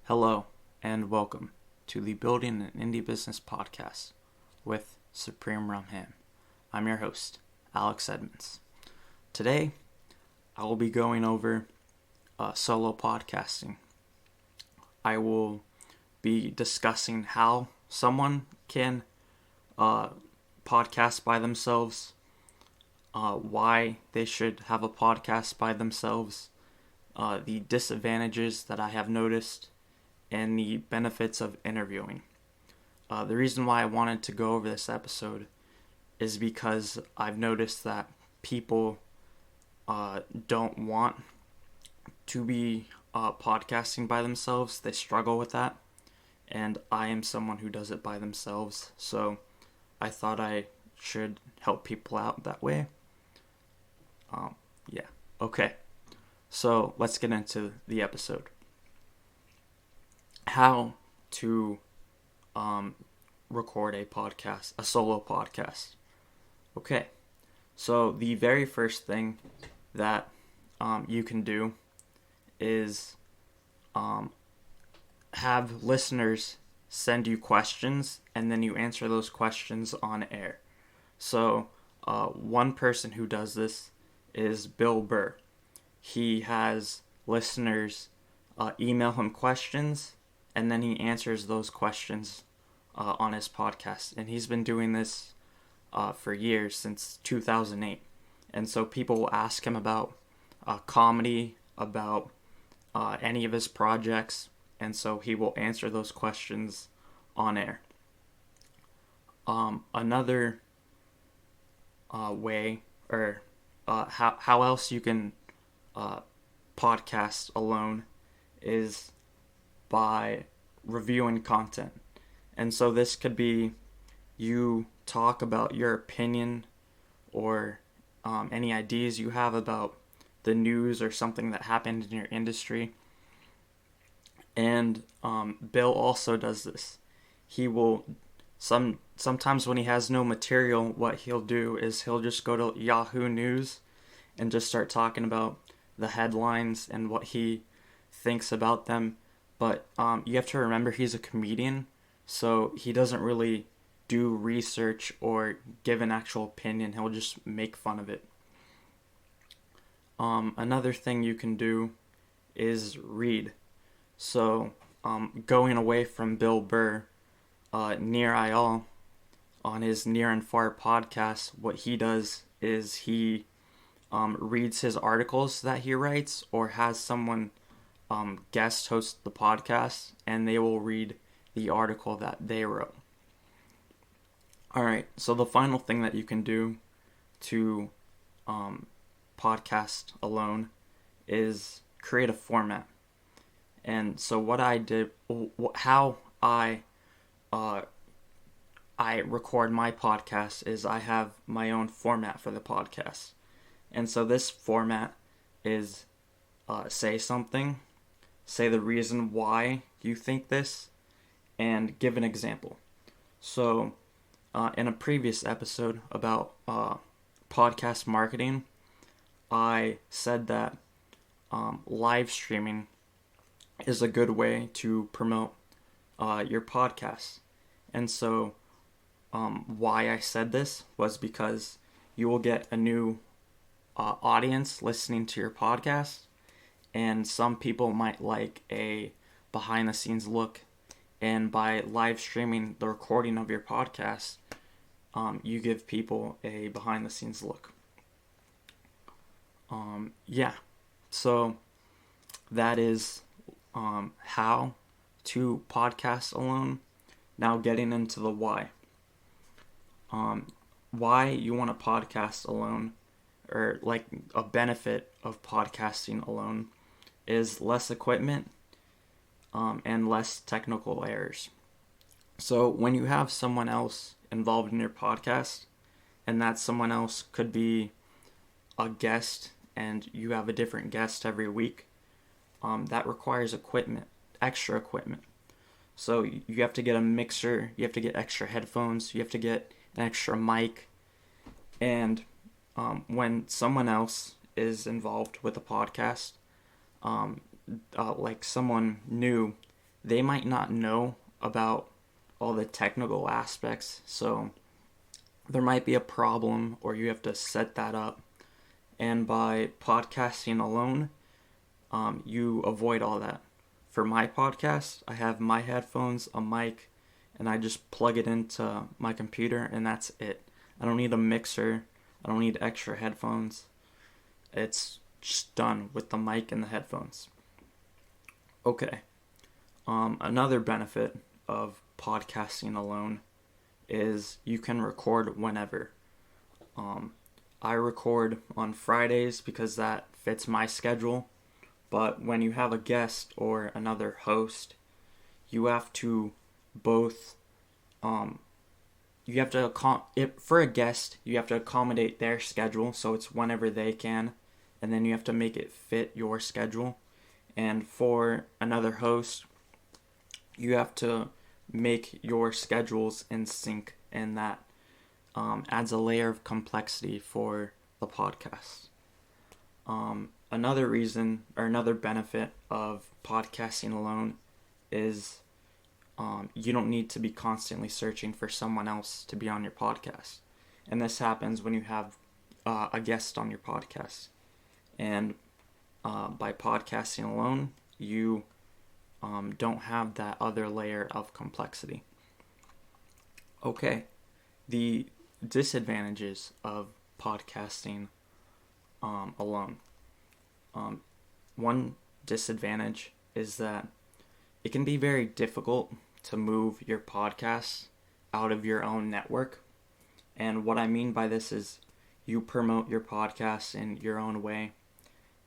Hello and welcome to the Building an Indie Business podcast with SupremeRumHam. I'm your host, Alex Edmonds. Today, I will be going over solo podcasting. I will be discussing how someone can podcast by themselves, why they should have a podcast by themselves, the disadvantages that I have noticed, and the benefits of interviewing. The reason why I wanted to go over this episode is because I've noticed that people don't want to be podcasting by themselves. They struggle with that, and I am someone who does it by themselves, so I thought I should help people out that way. Okay, so let's get into the episode. How to record a podcast, a solo podcast. Okay, so the very first thing that you can do is have listeners send you questions, and then you answer those questions on air. So one person who does this is Bill Burr. He has listeners email him questions, and then he answers those questions on his podcast. And he's been doing this for years, since 2008. And so people will ask him about comedy, about any of his projects, and so he will answer those questions on air. Another way, or how else you can podcast alone, is by reviewing content. And so this could be you talk about your opinion or any ideas you have about the news or something that happened in your industry. And Bill also does this. He will sometimes when he has no material, what he'll do is he'll just go to Yahoo News and just start talking about the headlines and what he thinks about them. But you have to remember, he's a comedian, so he doesn't really do research or give an actual opinion. He'll just make fun of it. Another thing you can do is read. So going away from Bill Burr, Near IL, on his Near and Far podcast, what he does is he reads his articles that he writes, or has someone guest host the podcast, and they will read the article that they wrote. Alright, so the final thing that you can do to podcast alone is create a format. And so what I did, how I record my podcast, is I have my own format for the podcast. And so this format is say something, say the reason why you think this, and give an example. So in a previous episode about podcast marketing, I said that live streaming is a good way to promote your podcast. And so why I said this was because you will get a new audience listening to your podcast, and some people might like a behind the scenes look, and by live streaming the recording of your podcast, you give people a behind the scenes look. So that is how to podcast alone. Now getting into the why. Why you want to podcast alone, or like a benefit of podcasting alone, is less equipment and less technical errors. So when you have someone else involved in your podcast, and that someone else could be a guest, and you have a different guest every week, that requires extra equipment. So you have to get a mixer, you have to get extra headphones, you have to get an extra mic. And when someone else is involved with a podcast, like someone new, they might not know about all the technical aspects, so there might be a problem or you have to set that up. And by podcasting alone, you avoid all that. For my podcast, I have my headphones, a mic, and I just plug it into my computer, and that's it. I don't need a mixer. I don't need extra headphones. It's just done with the mic and the headphones. Okay. Another benefit of podcasting alone is you can record whenever. I record on Fridays because that fits my schedule. But when you have a guest or another host, you have to both, for a guest, you have to accommodate their schedule, so it's whenever they can, and then you have to make it fit your schedule. And for another host, you have to make your schedules in sync, and that adds a layer of complexity for the podcast. Another reason or another benefit of podcasting alone is you don't need to be constantly searching for someone else to be on your podcast. And this happens when you have a guest on your podcast. And by podcasting alone, you don't have that other layer of complexity. Okay, the disadvantages of podcasting alone. One disadvantage is that it can be very difficult to move your podcast out of your own network. And what I mean by this is you promote your podcast in your own way,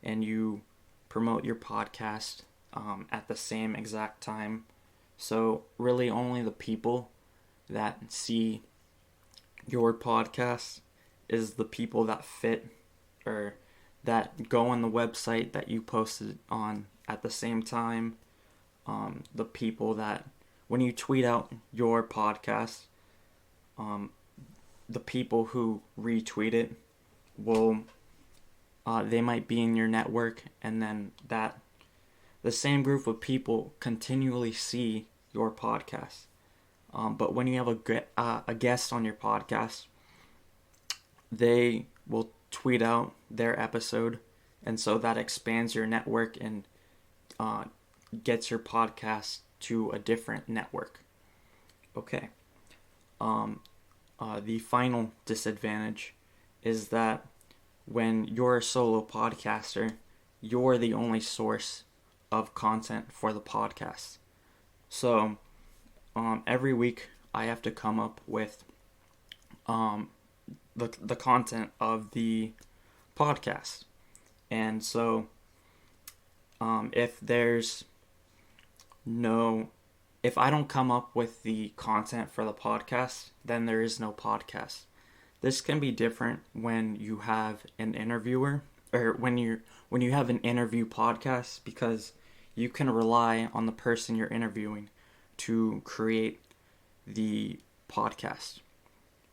and you promote your podcast at the same exact time. So really only the people that see your podcast is the people that fit or that go on the website that you posted on at the same time. The people that, when you tweet out your podcast, the people who retweet it will, they might be in your network, and then the same group of people continually see your podcast. But when you have a guest on your podcast, they will tweet out their episode, and so that expands your network and gets your podcast to a different network. Okay. The final disadvantage is that when you're a solo podcaster, you're the only source of content for the podcast. So every week I have to come up with the content of the podcast. And so if I don't come up with the content for the podcast, then there is no podcast. This can be different when you have an interviewer, or when you have an interview podcast, because you can rely on the person you're interviewing to create the podcast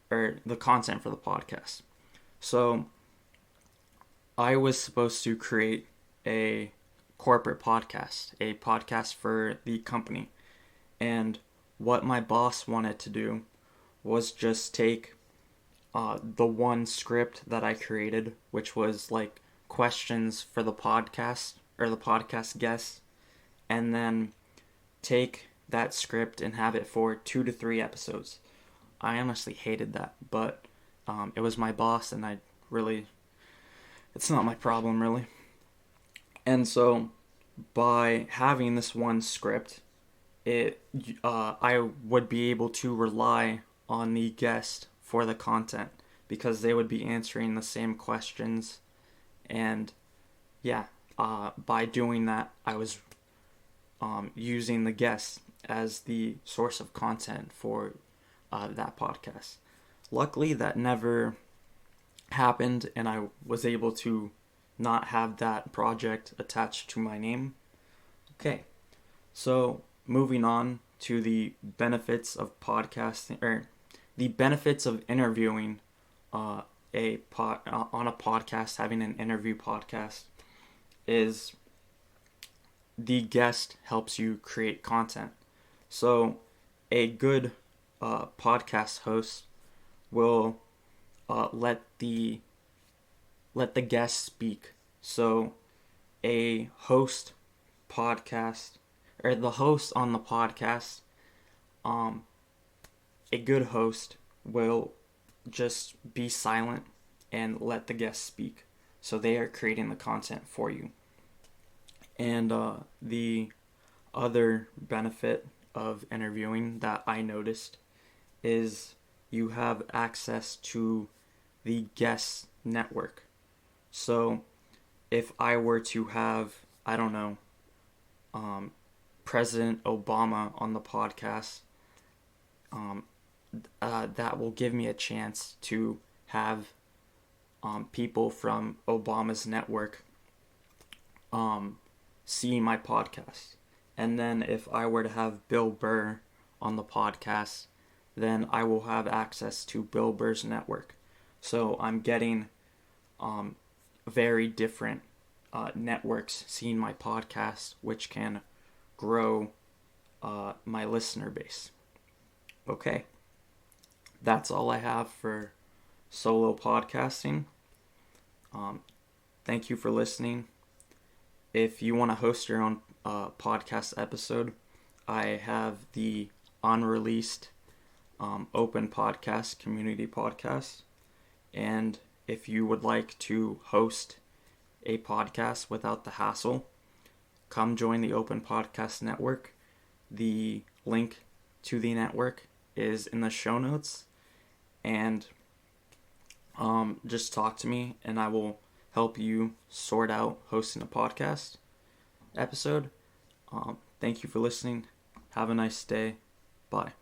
or the content for the podcast. So I was supposed to create a corporate podcast, a podcast for the company. And what my boss wanted to do was just take the one script that I created, which was like questions for the podcast or the podcast guests, and then take that script and have it for 2 to 3 episodes. I honestly hated that, but it was my boss, and it's not my problem really. And so by having this one script, I would be able to rely on the guest for the content, because they would be answering the same questions. And by doing that, I was using the guest as the source of content for that podcast. Luckily, that never happened, and I was able to not have that project attached to my name. Okay, so moving on to the benefits of podcasting, or the benefits of interviewing on a podcast, having an interview podcast, is the guest helps you create content. So a good podcast host will let the guest speak. So a host podcast, or the host on the podcast, a good host will just be silent and let the guest speak. So they are creating the content for you. And the other benefit of interviewing that I noticed is you have access to the guest network. So if I were to have, I don't know, President Obama on the podcast, that will give me a chance to have people from Obama's network see my podcast. And then if I were to have Bill Burr on the podcast, then I will have access to Bill Burr's network. So I'm getting very different networks seeing my podcast, which can grow my listener base. Okay, that's all I have for solo podcasting. Thank you for listening. If you want to host your own podcast episode, I have the unreleased open podcast, community podcast. And if you would like to host a podcast without the hassle, come join the Open Podcast Network. The link to the network is in the show notes. And just talk to me and I will help you sort out hosting a podcast episode. Thank you for listening. Have a nice day. Bye.